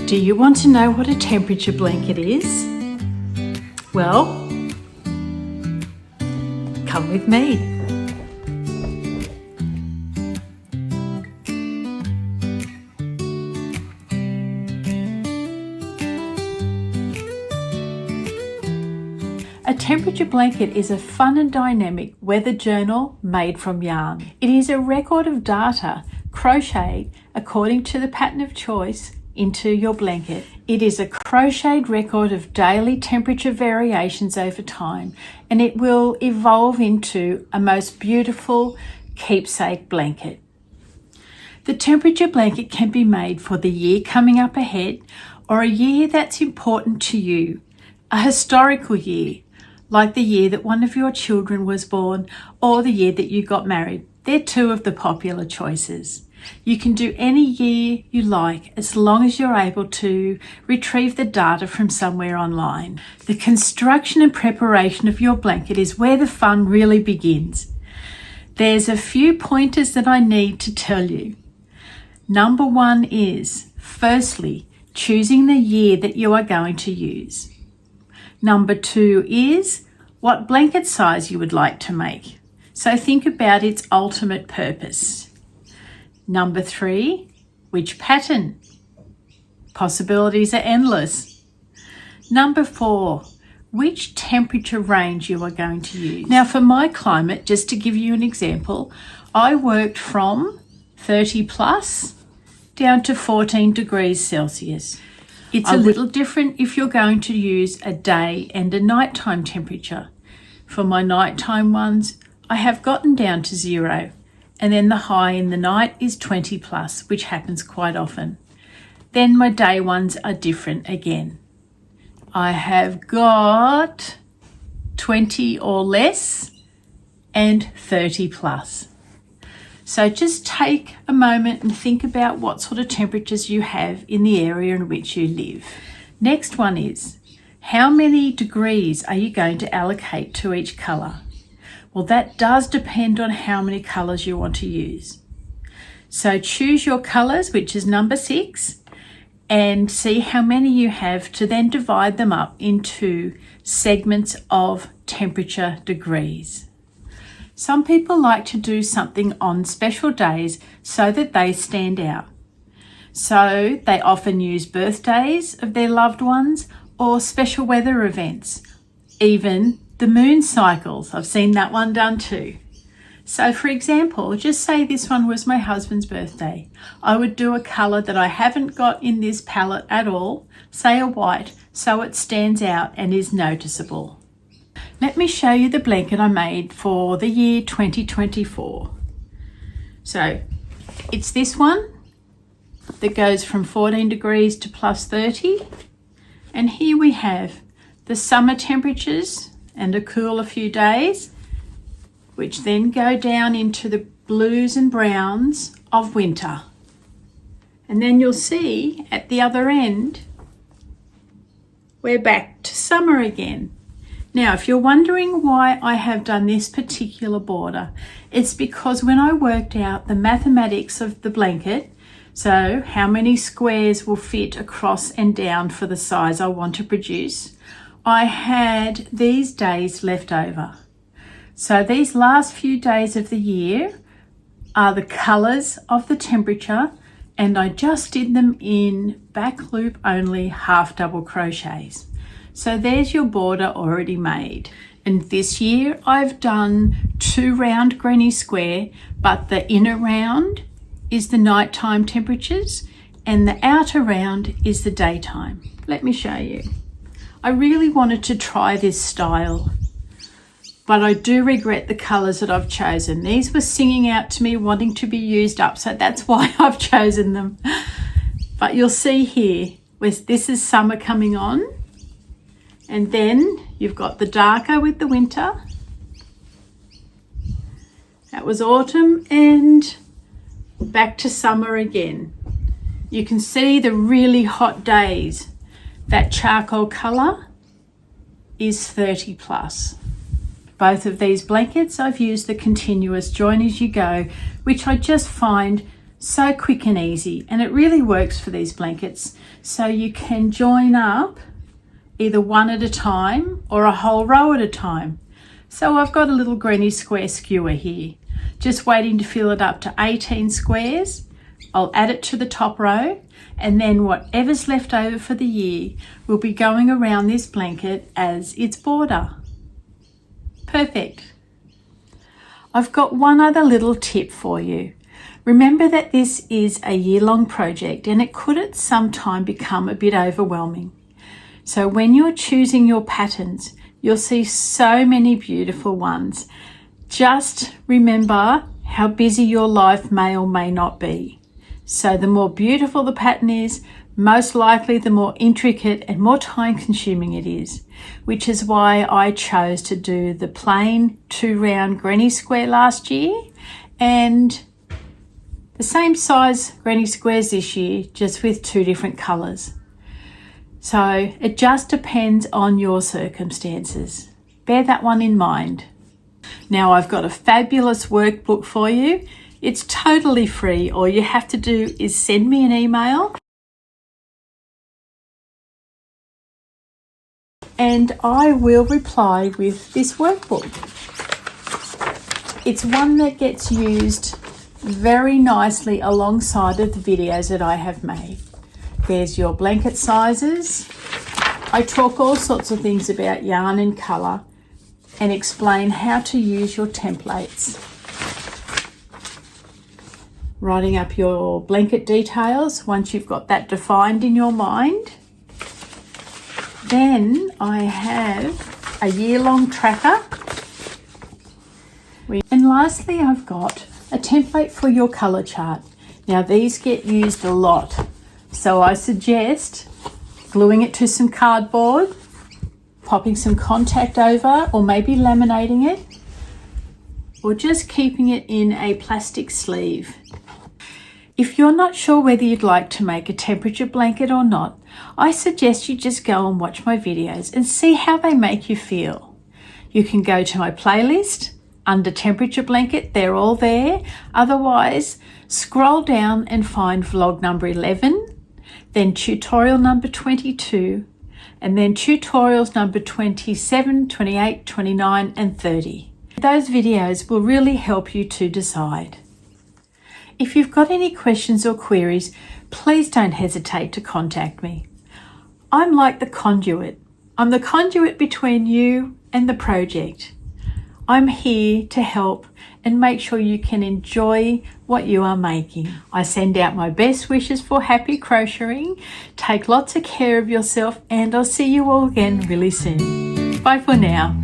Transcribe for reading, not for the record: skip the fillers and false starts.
Do you want to know what a temperature blanket is? Well, come with me. A temperature blanket is a fun and dynamic weather journal made from yarn. It is a record of data crocheted according to the pattern of choice into your blanket. It is a crocheted record of daily temperature variations over time, and it will evolve into a most beautiful keepsake blanket. The temperature blanket can be made for the year coming up ahead or a year that's important to you, a historical year, like the year that one of your children was born or the year that you got married. They're two of the popular choices. You can do any year you like as long as you're able to retrieve the data from somewhere online. The construction and preparation of your blanket is where the fun really begins. There's a few pointers that I need to tell you. Number one is, firstly, choosing the year that you are going to use. Number two is what blanket size you would like to make. So think about its ultimate purpose. Number three, which pattern? Possibilities are endless. Number four, which temperature range you are going to use. Now for my climate, just to give you an example, I worked from 30 plus down to 14 degrees Celsius. It's a little different if you're going to use a day and a nighttime temperature. For my nighttime ones, I have gotten down to 0, and then the high in the night is 20 plus, which happens quite often. Then my day ones are different again. I have got 20 or less and 30 plus. So just take a moment and think about what sort of temperatures you have in the area in which you live. Next one is, how many degrees are you going to allocate to each colour? Well, that does depend on how many colours you want to use. So choose your colours, which is number 6, and see how many you have to then divide them up into segments of temperature degrees. Some people like to do something on special days so that they stand out. So they often use birthdays of their loved ones or special weather events, even the moon cycles. I've seen that one done too. So for example, just say this one was my husband's birthday. I would do a colour that I haven't got in this palette at all, say a white, so it stands out and is noticeable. Let me show you the blanket I made for the year 2024. So it's this one that goes from 14 degrees to plus 30. And here we have the summer temperatures and a cooler few days, which then go down into the blues and browns of winter. And then you'll see at the other end, we're back to summer again. Now, if you're wondering why I have done this particular border, it's because when I worked out the mathematics of the blanket, so how many squares will fit across and down for the size I want to produce, I had these days left over. So these last few days of the year are the colours of the temperature, and I just did them in back loop only half double crochets. So there's your border already made. And this year I've done 2 round granny square, but the inner round is the nighttime temperatures and the outer round is the daytime. Let me show you. I really wanted to try this style, but I do regret the colours that I've chosen. These were singing out to me wanting to be used up, so that's why I've chosen them. But you'll see here, this is summer coming on, and then you've got the darker with the winter. That was autumn, and back to summer again. You can see the really hot days. That charcoal colour is 30 plus. Both of these blankets I've used the continuous join as you go, which I just find So quick and easy, and it really works for these blankets. So you can join up either one at a time or a whole row at a time. So I've got a little granny square skewer here, just waiting to fill it up to 18 squares. I'll add it to the top row, and then whatever's left over for the year will be going around this blanket as its border. Perfect. I've got one other little tip for you. Remember that this is a year-long project and it could at some time become a bit overwhelming. So when you're choosing your patterns, you'll see so many beautiful ones. Just remember how busy your life may or may not be. So the more beautiful the pattern is, most likely the more intricate and more time-consuming it is, which is why I chose to do the plain 2-round granny square last year and the same size granny squares this year, just with 2 different colours. So it just depends on your circumstances. Bear that one in mind. Now I've got a fabulous workbook for you. It's totally free. All you have to do is send me an email and I will reply with this workbook. It's one that gets used very nicely alongside of the videos that I have made. There's your blanket sizes. I talk all sorts of things about yarn and colour and explain how to use your templates. Writing up your blanket details once you've got that defined in your mind. Then I have a year-long tracker. And lastly, I've got a template for your colour chart. Now these get used a lot, so I suggest gluing it to some cardboard, popping some contact over, or maybe laminating it, or just keeping it in a plastic sleeve. If you're not sure whether you'd like to make a temperature blanket or not, I suggest you just go and watch my videos and see how they make you feel. You can go to my playlist under temperature blanket, they're all there. Otherwise, scroll down and find vlog number 11, then tutorial number 22, and then tutorials number 27, 28, 29, and 30. Those videos will really help you to decide. If you've got any questions or queries, please don't hesitate to contact me. I'm like the conduit. I'm the conduit between you and the project. I'm here to help and make sure you can enjoy what you are making. I send out my best wishes for happy crocheting. Take lots of care of yourself and I'll see you all again really soon. Bye for now.